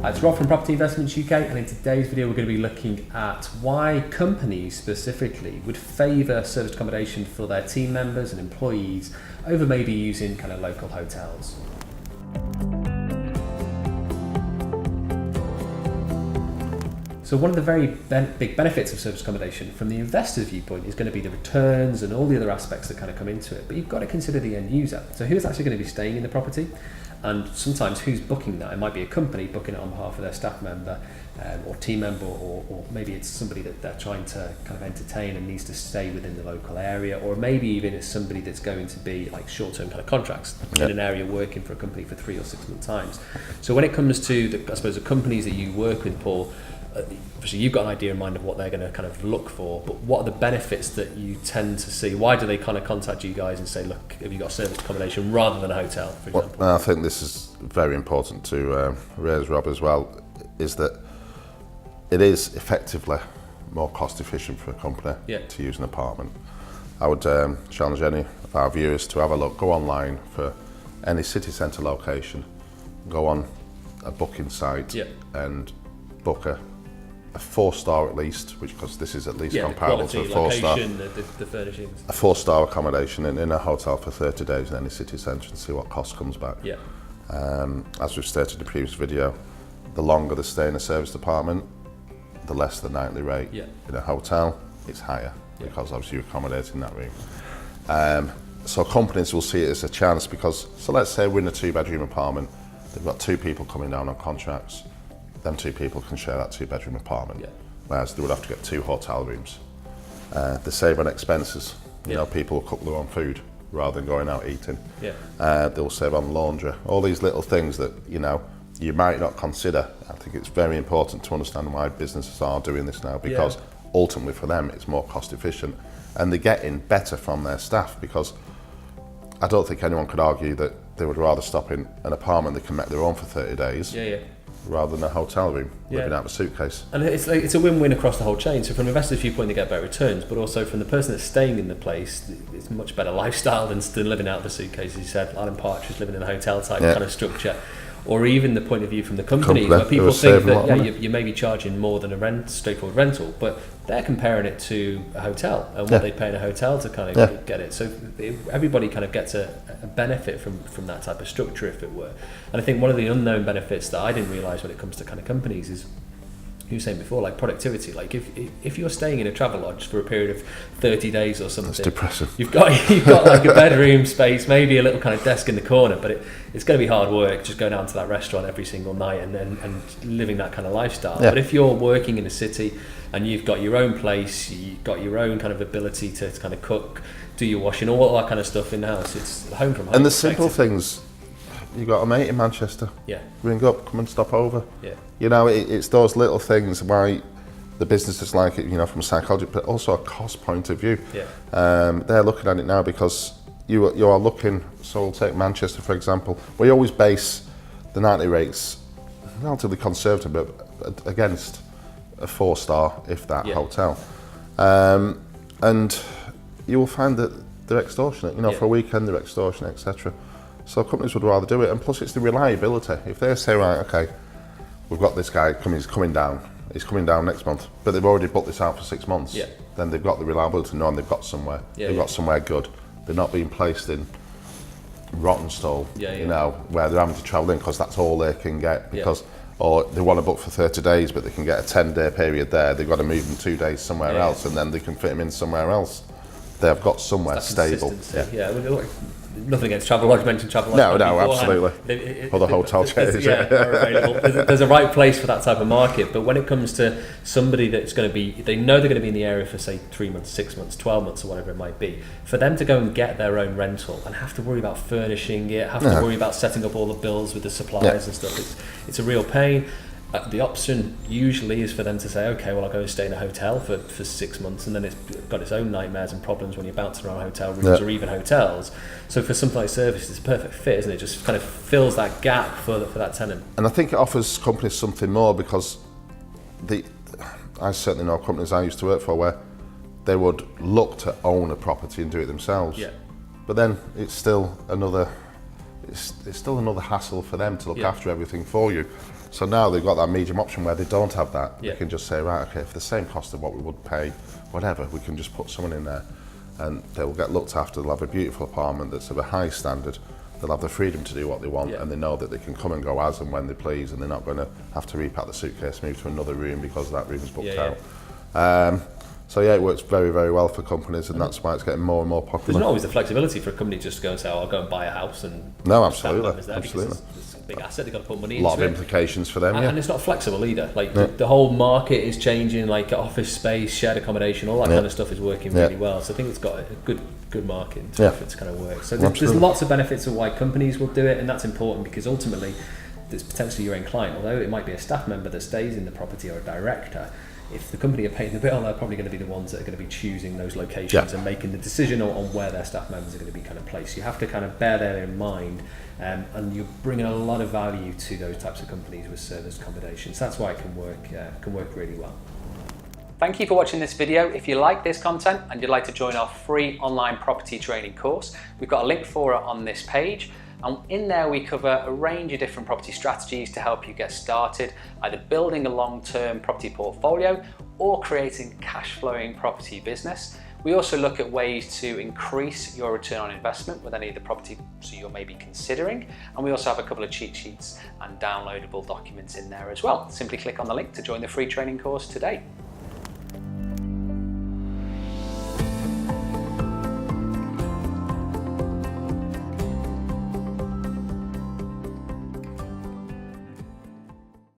It's Rob from Property Investments UK, and in today's video we're going to be looking at why companies specifically would favour serviced accommodation for their team members and employees over maybe using kind of local hotels. So one of the very big benefits of serviced accommodation from the investor's viewpoint is going to be the returns and all the other aspects that kind of come into it. But you've got to consider the end user. So who's actually going to be staying in the property? And sometimes who's booking that? It might be a company booking it on behalf of their staff member or team member, or maybe it's somebody that they're trying to kind of entertain and needs to stay within the local area, or maybe even it's somebody that's going to be like short-term kind of contracts in an area working for a company for 3 or 6 month times. So when it comes to the companies that you work with, Paul, obviously you've got an idea in mind of what they're going to kind of look for, but what are the benefits that you tend to see? Why do they kind of contact you guys and say, look, have you got serviced accommodation rather than a hotel, for example? Well, I think this is very important to raise, Rob, as well, is that it is effectively more cost efficient for a company to use an apartment. I would challenge any of our viewers to have a look, go online for any city centre location, go on a booking site and book a 4-star at least, which, because this is at least comparable to a 4-star, the furnishings, a 4-star accommodation in a hotel for 30 days in any city centre, and see what cost comes back. As we've stated in the previous video, the longer they stay in a serviced apartment, the less the nightly rate. In a hotel, it's higher because obviously you accommodate in that room. So companies will see it as a chance, because, so let's say we're in a 2-bedroom apartment, they've got 2 people coming down on contracts. Them 2 people can share that 2-bedroom apartment, whereas they would have to get 2 hotel rooms. They save on expenses. You know, people will cook their own food rather than going out eating. They'll save on laundry. All these little things that, you know, you might not consider. I think it's very important to understand why businesses are doing this now, because ultimately for them it's more cost efficient, and they're getting better from their staff, because I don't think anyone could argue that they would rather stop in an apartment they can make their own for 30 days rather than a hotel room living out of a suitcase. And it's a win-win across the whole chain. So from an investor's viewpoint, they get better returns, but also from the person that's staying in the place, it's a much better lifestyle than living out of a suitcase. As you said, Alan Partridge living in a hotel type kind of structure. Or even the point of view from the company where people think that you may be charging more than a straightforward rental, but they're comparing it to a hotel and what they pay in a hotel to kind of get it. So everybody kind of gets a benefit from that type of structure, if it were. And I think one of the unknown benefits that I didn't realise when it comes to kind of companies is, you were saying before, like productivity. Like if you're staying in a travel lodge for a period of 30 days or something, that's depressing. You've got like a bedroom space, maybe a little kind of desk in the corner, but it's going to be hard work just going down to that restaurant every single night and living that kind of lifestyle. But if you're working in a city and you've got your own place, you've got your own kind of ability to kind of cook, do your washing, all that kind of stuff in the house, it's home from home. And the simple things. You got a mate in Manchester. Ring up, come and stop over. You know, it's those little things why the businesses like it. You know, from a psychology, but also a cost point of view. They're looking at it now because you are looking. So we'll take Manchester for example. We always base the nightly rates relatively conservative, but against a 4-star, if that, hotel. And you will find that they're extortionate. You know, for a weekend they're extortionate, etc. So companies would rather do it, and plus it's the reliability. If they say, right, okay, we've got this guy coming, he's coming down next month, but they've already booked this out for 6 months, then they've got the reliability to know, and they've got somewhere. They've got somewhere good. They're not being placed in Rottenstall, you know, where they're having to travel in because that's all they can get, because or they want to book for 30 days, but they can get a 10-day period there. They've got to move them 2 days somewhere else, and then they can fit them in somewhere else. They've got somewhere stable. Nothing against travel lodge, mentioned travel lodge. No, absolutely. Other hotel chains. There's a right place for that type of market, but when it comes to somebody that's going to be, they know they're going to be in the area for say 3 months, 6 months, 12 months, or whatever it might be, for them to go and get their own rental and have to worry about furnishing it, have to worry about setting up all the bills with the suppliers and stuff, it's a real pain. The option usually is for them to say, okay, well, I'll go and stay in a hotel for 6 months, and then it's got its own nightmares and problems when you're bouncing around hotel rooms or even hotels. So for something like service, it's a perfect fit, isn't it? Just kind of fills that gap for that tenant. And I think it offers companies something more, because I certainly know companies I used to work for where they would look to own a property and do it themselves. But then it's still it's still another hassle for them to look after everything for you. So now they've got that medium option where they don't have that. They can just say, right, okay, for the same cost of what we would pay, whatever, we can just put someone in there and they'll get looked after. They'll have a beautiful apartment that's of a high standard. They'll have the freedom to do what they want, and they know that they can come and go as and when they please, and they're not going to have to repack the suitcase, move to another room because that room's booked out. So yeah, it works very, very well for companies, and that's why it's getting more and more popular. There's not always the flexibility for a company just to go and say, oh, I'll go and buy a house and... No, absolutely. It's a big asset, they've got to put money into it. A lot of implications for them, and it's not flexible either. Like the whole market is changing, like office space, shared accommodation, all that kind of stuff is working really well. So I think it's got a good market for it to kind of work. So there's lots of benefits of why companies will do it, and that's important because ultimately there's potentially your own client, although it might be a staff member that stays in the property or a director. If the company are paying the bill, they're probably going to be the ones that are going to be choosing those locations and making the decision on where their staff members are going to be kind of placed. You have to kind of bear that in mind, and you're bringing a lot of value to those types of companies with service accommodations. That's why it can work really well. Thank you for watching this video. If you like this content and you'd like to join our free online property training course, we've got a link for it on this page. And in there we cover a range of different property strategies to help you get started, either building a long-term property portfolio or creating a cash-flowing property business. We also look at ways to increase your return on investment with any of the properties you're maybe considering. And we also have a couple of cheat sheets and downloadable documents in there as well. Simply click on the link to join the free training course today.